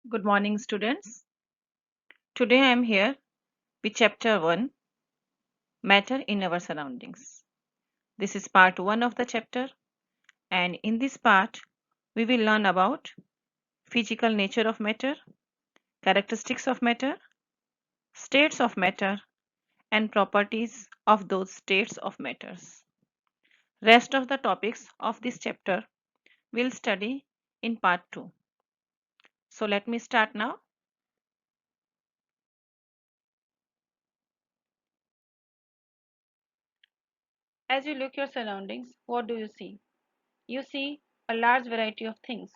Good morning, students. Today I am here with Chapter 1 Matter in Our Surroundings. This is part 1 of the chapter, and in this part, we will learn about physical nature of matter, characteristics of matter, states of matter, and properties of those states of matters. Rest of the topics of this chapter we'll study in part 2. So let me start now. As you look your surroundings, what do you see? You see a large variety of things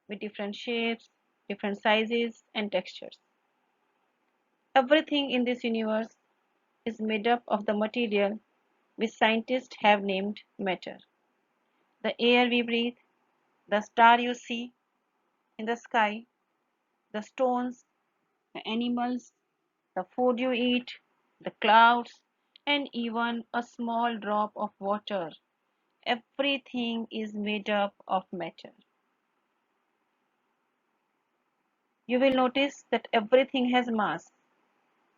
with different shapes, different sizes, and textures. Everything in this universe is made up of the material which scientists have named matter. The air we breathe, the star you see in the sky, the stones, the animals, the food you eat, the clouds, and even a small drop of water. Everything is made up of matter. You will notice that everything has mass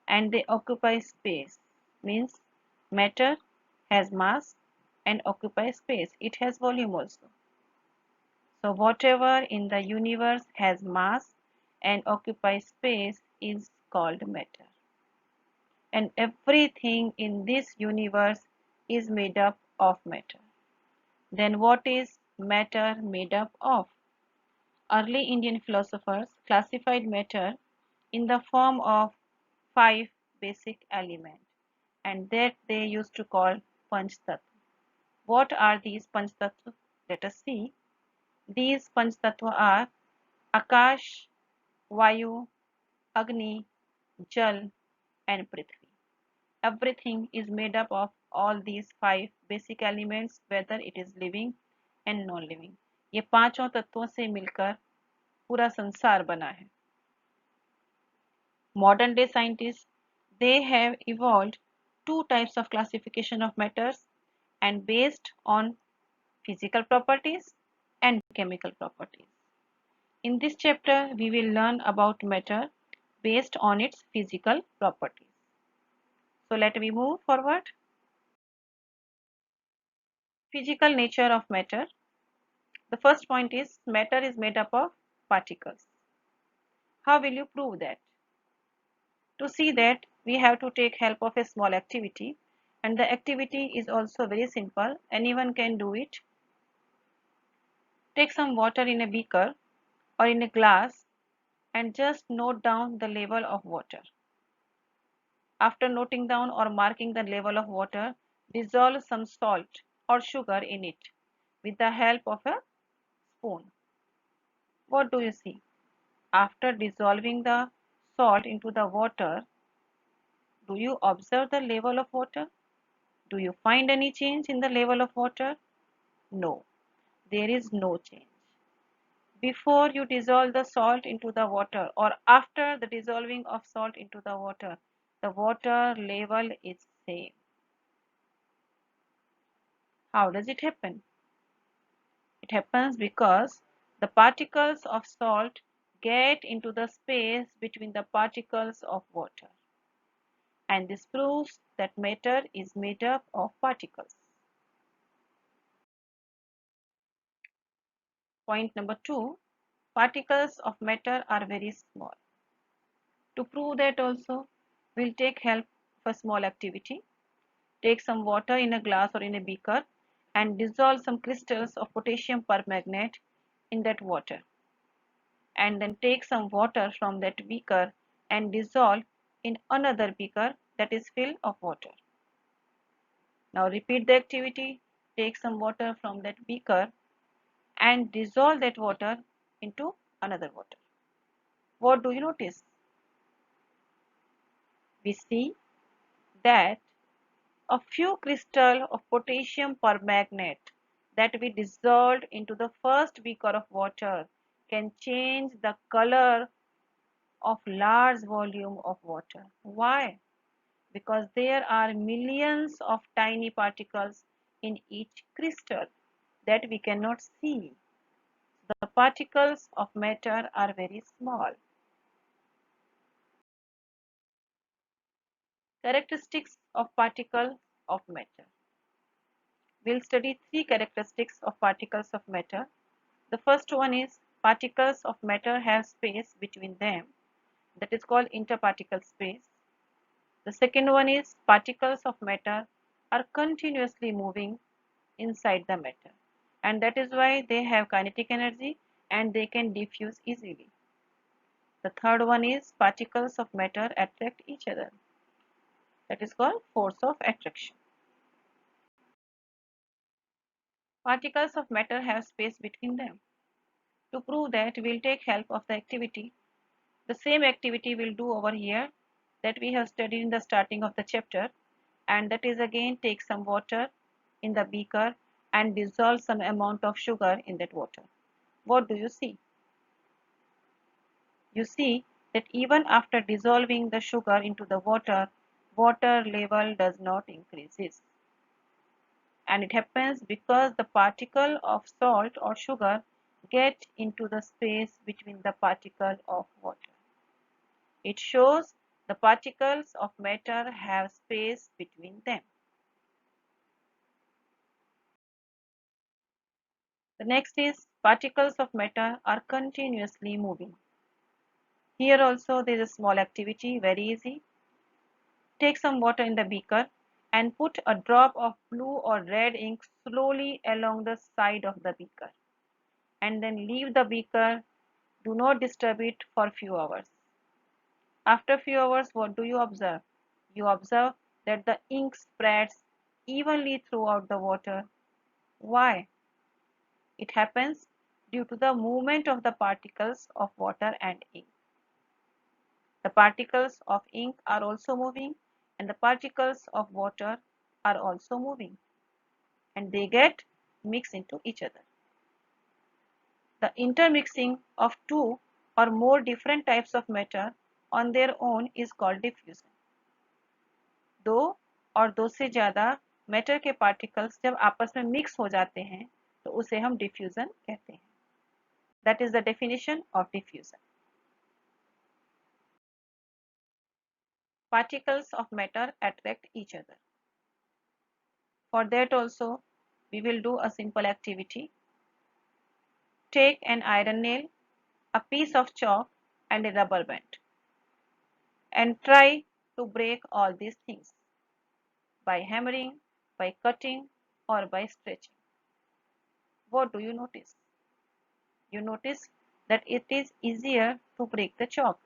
and they occupy space. Means matter has mass and occupies space. It has volume also. So whatever in the universe has mass and occupies space is called matter. And everything in this universe is made up of matter. Then what is matter made up of? Early Indian philosophers classified matter in the form of 5 basic elements, and that they used to call Panch Tattva. What are these Panch Tattva? Let us see. These Panch Tattva are Akash, Vayu, Agni, Jal, and Prithvi. Everything is made up of all these 5 basic elements, whether it is living and non-living. ये पांचों तत्वों से मिलकर पूरा संसार बना है. Modern day scientists, they have evolved two types of classification of matters and based on physical properties and chemical properties. In this chapter, we will learn about matter based on its physical properties. So let me move forward. Physical nature of matter. The first point is matter is made up of particles. How will you prove that? To see that, we have to take help of a small activity, and the activity is also very simple. Anyone can do it. Take some water in a beaker or in a glass and just note down the level of water. After noting down or marking the level of water, dissolve some salt or sugar in it with the help of a spoon. What do you see? After dissolving the salt into the water, do you observe the level of water? Do you find any change in the level of water? No, there is no change. Before you dissolve the salt into the water or after the dissolving of salt into the water level is same. How does it happen? It happens because the particles of salt get into the space between the particles of water. And this proves that matter is made up of particles. Point number 2, particles of matter are very small. To prove that also, we'll take help of a small activity. Take some water in a glass or in a beaker and dissolve some crystals of potassium permanganate in that water. And then take some water from that beaker and dissolve in another beaker that is filled of water. Now repeat the activity. Take some water from that beaker and dissolve that water into another water. What do you notice? We see that a few crystals of potassium permanganate that we dissolved into the first beaker of water can change the color of large volume of water. Why? Because there are millions of tiny particles in each crystal that we cannot see. The particles of matter are very small. Characteristics of particles of matter. We'll study three characteristics of particles of matter. The first one is particles of matter have space between them, that is called interparticle space. The second one is particles of matter are continuously moving inside the matter, and that is why they have kinetic energy and they can diffuse easily. The third one is particles of matter attract each other, that is called force of attraction. Particles of matter have space between them. To prove that, we'll take help of the activity. The same activity we'll do over here that we have studied in the starting of the chapter, and that is again take some water in the beaker and dissolve some amount of sugar in that water. What do you see? You see that even after dissolving the sugar into the water, water level does not increase. And it happens because the particle of salt or sugar get into the space between the particle of water. It shows the particles of matter have space between them. The next is particles of matter are continuously moving. Here also there is a small activity, very easy. Take some water in the beaker and put a drop of blue or red ink slowly along the side of the beaker, and then leave the beaker. Do not disturb it for few hours. After few hours, what do you observe? You observe that the ink spreads evenly throughout the water. Why? It happens due to the movement of the particles of water and ink. The particles of ink are also moving and the particles of water are also moving, and they get mixed into each other. The intermixing of two or more different types of matter on their own is called diffusion. दो और दो से ज़्यादा matter के particles जब आपस में mix हो जाते हैं तो उसे हम डिफ्यूजन कहते हैं. That is the definition of diffusion. Particles of matter attract each other. For that also we will do a simple activity. Take an iron nail, a piece of chalk and a rubber band, and try to break all these things by hammering, by cutting or by stretching. What do you notice? You notice that it is easier to break the chalk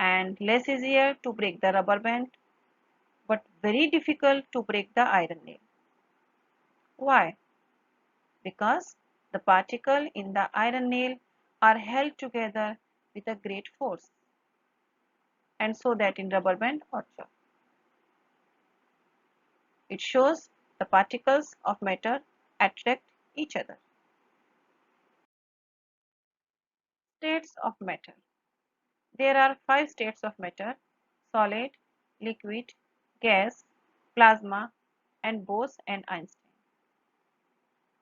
and less easier to break the rubber band, but very difficult to break the iron nail. Why? Because the particle in the iron nail are held together with a great force, and so that in rubber band or chalk. It shows the particles of matter attract each other. States of matter. There are 5 states of matter: solid, liquid, gas, plasma, and Bose and Einstein.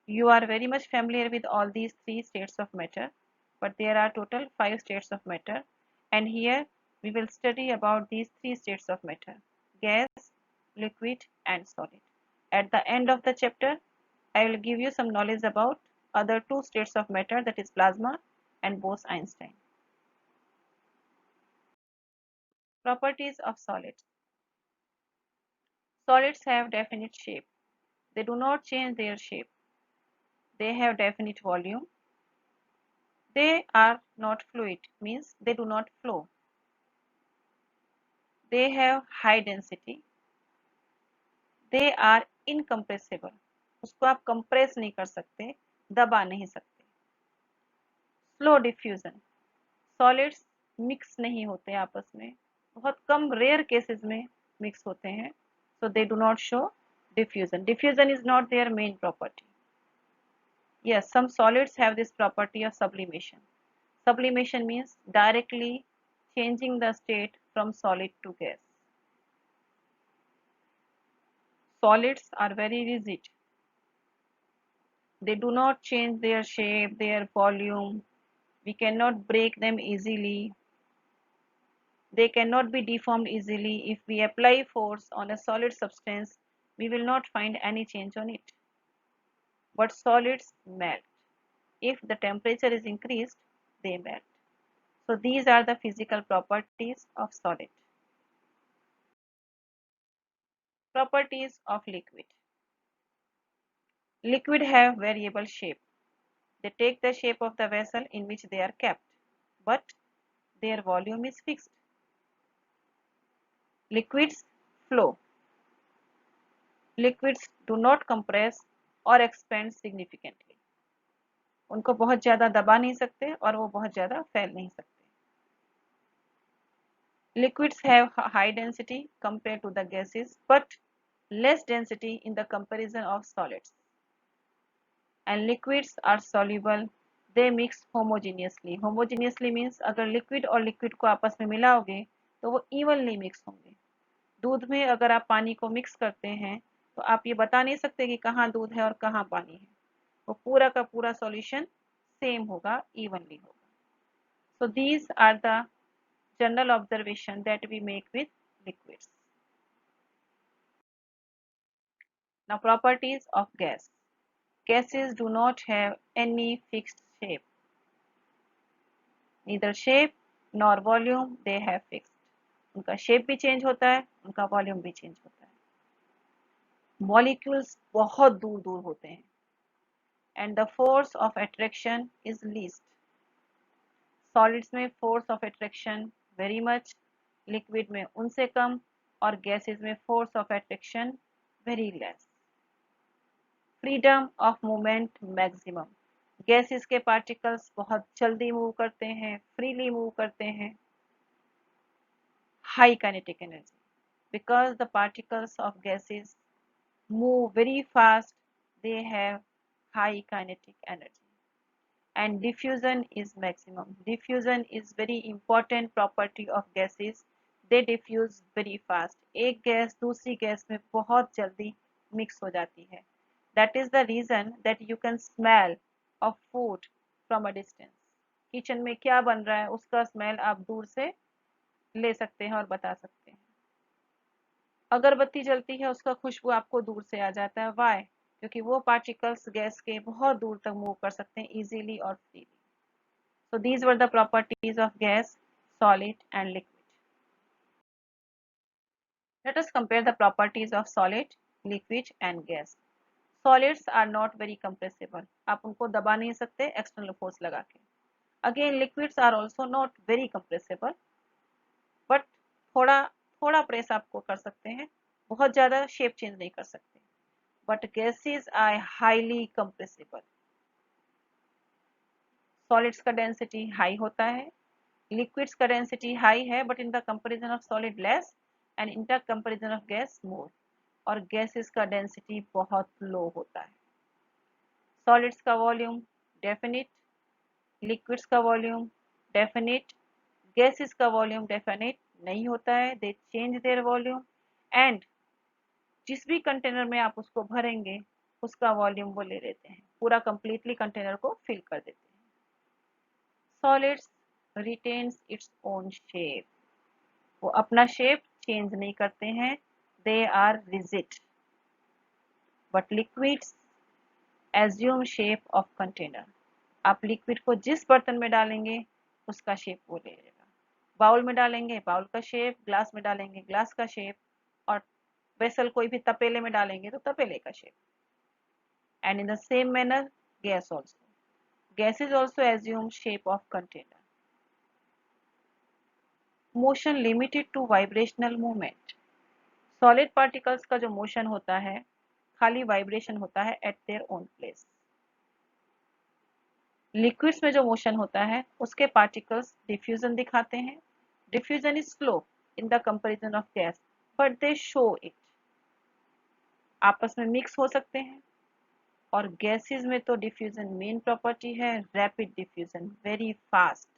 You are very much familiar with all these 3 states of matter, but there are total 5 states of matter, and here we will study about these 3 states of matter: gas, liquid, and solid. At the end of the chapter, I will give you some knowledge about other 2 states of matter, that is plasma and Bose-Einstein. Properties of solids. Solids have definite shape. They do not change their shape. They have definite volume. They are not fluid, means they do not flow. They have high density. They are incompressible. उसको आप compress नहीं कर सकते, दबा नहीं सकते. Slow diffusion. Solids mix नहीं होते आपस में, बहुत कम rare cases में mix होते हैं, so they do not show diffusion. Diffusion is not their main property. Yes, some solids have this property of sublimation. Sublimation means directly changing the state from solid to gas. Solids are very rigid. They do not change their shape, their volume. We cannot break them easily. They cannot be deformed easily. If we apply force on a solid substance, we will not find any change on it. But solids melt. If the temperature is increased, they melt. So these are the physical properties of solid. Properties of liquid. Liquid have variable shape. They take the shape of the vessel in which they are kept, but their volume is fixed. Liquids flow. Liquids do not compress or expand significantly. उनको बहुत ज़्यादा दबा नहीं सकते और वो बहुत ज़्यादा फैल नहीं सकते. Liquids have high density compared to the gases, but less density in the comparison of solids. And liquids are soluble. They mix homogeneously. Homogeneously means अगर liquid और liquid को आपस में मिलाओगे तो वो evenly mix होंगे. दूध में अगर आप पानी को मिक्स करते हैं तो आप ये बता नहीं सकते कि कहाँ दूध है और कहाँ पानी है. वो पूरा का पूरा सॉल्यूशन सेम होगा, इवनली होगा. So these are the general observation that we make with liquids. Now properties of gas. Gases do not have any fixed shape. Neither shape nor volume they have fixed. उनका shape भी change होता है, उनका volume भी change होता है. Molecules बहुत दूर दूर होते हैं. And the force of attraction is least. Solids में force of attraction very much, liquid में उनसे कम और gases में force of attraction very less. Freedom of movement maximum. Gases के particles बहुत जल्दी move करते हैं, freely move करते हैं. High kinetic energy. Because the particles of gases move very fast, they have high kinetic energy. And diffusion is maximum. Diffusion is very important property of gases. They diffuse very fast. एक gas दूसरी gas में बहुत जल्दी mix हो जाती है. That is the reason that you can smell of food from a distance. Kitchen में क्या बन रहा है उसका स्मेल आप दूर से ले सकते हैं और बता सकते हैं. अगरबत्ती जलती है उसका खुशबू आपको दूर से आ जाता है. Why? क्योंकि वो पार्टिकल्स गैस के बहुत दूर तक मूव कर सकते हैं इजीली और freely. So these were the properties of gas, solid and liquid. Let us compare the properties of solid, liquid and gas. Solids are not very compressible. आप उनको दबा नहीं सकते external force लगा के. Again, liquids are also not very compressible, but थोड़ा थोड़ा press आपको कर सकते हैं, बहुत ज़्यादा शेप चेंज नहीं कर सकते. But gases are highly compressible. Solids का डेंसिटी हाई होता है, liquids का डेंसिटी हाई है, but in the comparison of solid less and in the comparison of gas more. और gases का डेंसिटी बहुत लो होता है. Solids का वॉल्यूम डेफिनिट, liquids का वॉल्यूम डेफिनिट, gases का वॉल्यूम डेफिनिट नहीं होता है. They change their volume and जिस भी कंटेनर में आप उसको भरेंगे उसका वॉल्यूम वो ले लेते हैं, पूरा कंप्लीटली कंटेनर को फिल कर देते हैं. Solids retains its own shape. वो अपना शेप चेंज नहीं करते हैं. They are rigid. But liquids assume shape of container. आप लिक्विड को जिस बर्तन में डालेंगे उसका शेप वो ले लेगा. बाउल में डालेंगे बाउल का शेप, ग्लास में डालेंगे ग्लास का शेप, और वेसल कोई भी तपेले में डालेंगे तो तपेले का shape. And in the same manner, gas also. Gases also assume shape of container. Motion limited to vibrational movement. Solid particles का जो मोशन होता है खाली वाइब्रेशन होता है at their own place. Liquids में जो मोशन होता है उसके पार्टिकल्स डिफ्यूजन दिखाते हैं. Diffusion is slow in the comparison of gas, but they show it. आपस में मिक्स हो सकते हैं. और गैसेस में तो डिफ्यूजन मेन प्रॉपर्टी है, rapid diffusion, very fast.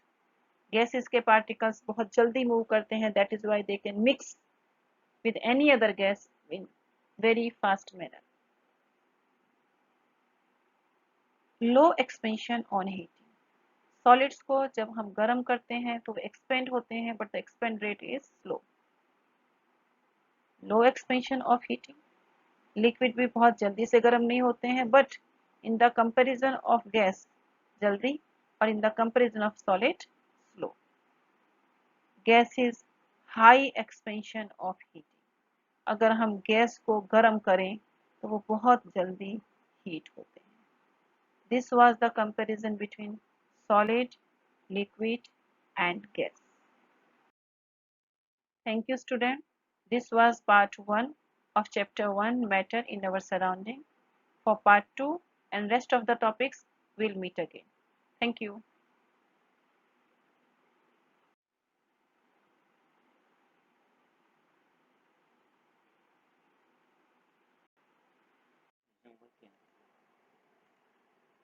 Gases के पार्टिकल्स बहुत जल्दी मूव करते हैं. That is why they can mix with any other gas in very fast manner. Low expansion on heating. Solids को जब हम गर्म करते हैं तो एक्सपेंड होते हैं, but the expand rate is slow. Low expansion of heating. Liquid भी बहुत जल्दी से गर्म नहीं होते हैं, but in the comparison of gas जल्दी, और in the comparison of solid slow. Gas is high expansion of heating. अगर हम गैस को गर्म करें तो वो बहुत जल्दी हीट होते हैं। This was the comparison between solid, liquid and gas. Thank you, student. This was part 1 of chapter 1, matter in our surrounding. For part 2 and rest of the topics, we'll meet again. Thank you.